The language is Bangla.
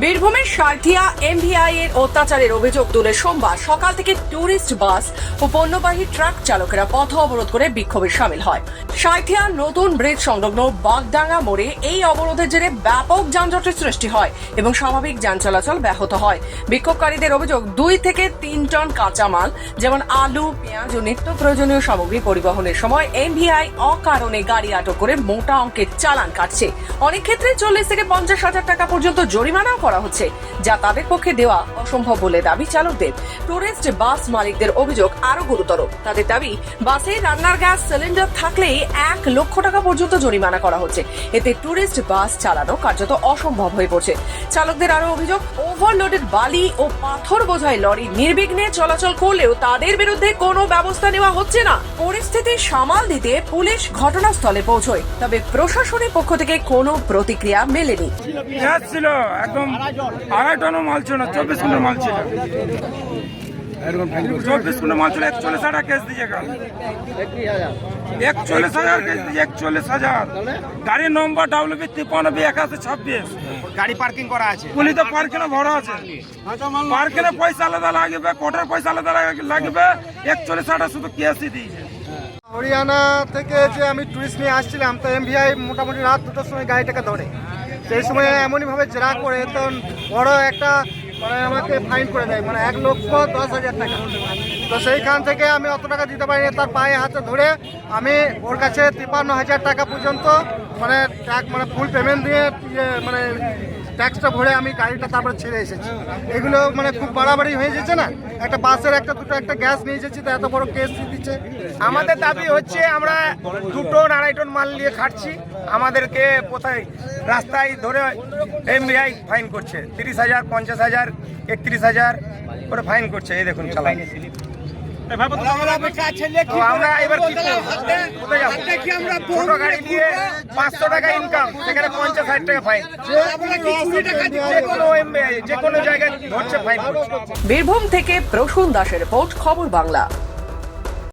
বীরভূমের সাঁইথিয়া এমভিআই এর অত্যাচারের অভিযোগ তুলে সোমবার সকাল থেকে টুরিস্ট বাস ও পণ্যবাহী ট্রাক চালকেরা পথ অবরোধ করে বিক্ষোভে সামিল হয়। সাঁইথিয়া নতুন ব্রিজ সংলগ্ন বাগডাঙ্গা মোড়ে এই অবরোধের জেরে ব্যাপক যানজটের সৃষ্টি হয় এবং স্বাভাবিক যান চলাচল ব্যাহত হয়। বিক্ষোভকারীদের অভিযোগ 2 থেকে 3 টন কাঁচামাল যেমন আলু, পেঁয়াজ ও নিত্য প্রয়োজনীয় সামগ্রী পরিবহনের সময় এমভিআই অকারণে গাড়ি আটক করে মোটা অঙ্কের চালান কাটছে। অনেক ক্ষেত্রে 40 থেকে 50 হাজার টাকা পর্যন্ত জরিমানা করা হচ্ছে, যা তাদের পক্ষে দেওয়া অসম্ভব বলে দাবি চালকদের। টুরিস্ট বাস মালিকদের অভিযোগ আরো গুরুতর। তাদের দাবি, বাসে রান্নার গ্যাস সিলিন্ডার থাকলেই 1 লক্ষ টাকা পর্যন্ত জরিমানা করা হচ্ছে। এতে টুরিস্ট বাস চালানো কার্যত অসম্ভব হয়ে পড়ছে। চালকদের আরো অভিযোগ, ওভারলোডেড বালি ও পাথর বোঝাই লরি নির্বিঘ্নে চলাচল করলেও তাদের বিরুদ্ধে কোনো ব্যবস্থা নেওয়া হচ্ছে না। পরিস্থিতি সামাল দিতে পুলিশ ঘটনাস্থলে পৌঁছয়, তবে প্রশাসনের পক্ষ থেকে কোনো প্রতিক্রিয়া মেলেনি। ছিল একদম 2.5 টনও মাল ছিল না, 24 কুইন্টাল মাল ছিল। 24 কুইন্টাল মাল ছিল। 41,000 কেস দিয়েছে। 41,000 কেস দিয়েছে। 41,000 গাড়ির নম্বর WB 53B8126। গাড়ি পার্কিং করা আছে। পুলিশে পার্কিংয়ে ভরা আছে। পার্কিংয়ে পয়সা আলাদা লাগবে, কোটার পয়সা আলাদা লাগবে। 41,000 শুধু কেসই দিয়েছে। হরিয়ানা থেকে যে আমি টুরিস্ট নিয়ে আসছিলাম, তো এমভিআই মোটামুটি রাত 2টার সময় গাড়িটাকে ধরে। সেই সময় এমনইভাবে জেরা করে তো বড় একটা আমাকে ফাইন করে দেয়, 1,10,000 টাকা। তো সেইখান থেকে আমি অত টাকা দিতে পারিনি। তার পায়ে হাতে ধরে আমি ওর কাছে 53,000 টাকা পর্যন্ত ফুল পেমেন্ট দিয়ে ট্যাক্সটা ভরে আমি গাড়িটা তারপরে ছেড়ে এসেছি। এগুলো খুব বাড়াবাড়ি হয়ে যাচ্ছে না? একটা বাসের একটা গ্যাস নিয়ে এসেছি, তো এত বড় কেস দিচ্ছে। আমাদের দাবি হচ্ছে আমরা 2 টন 2.5 টন মাল নিয়ে খাটছি, আমাদেরকে কোথায় রাস্তায় ধরে এমভিআই ফাইন করছে। 30,000, 50,000, 31,000 করে ফাইন করছে। এই দেখুন চালান। আমরা এবার কি ছোট গাড়ি নিয়ে 500 টাকা ইনকাম, সেখানে 50,000 টাকা ফাইন। যে কোনো জায়গায় ধরছে ফাইন করছে। বীরভূম থেকে প্রসূন দাসের রিপোর্ট, খবর বাংলা।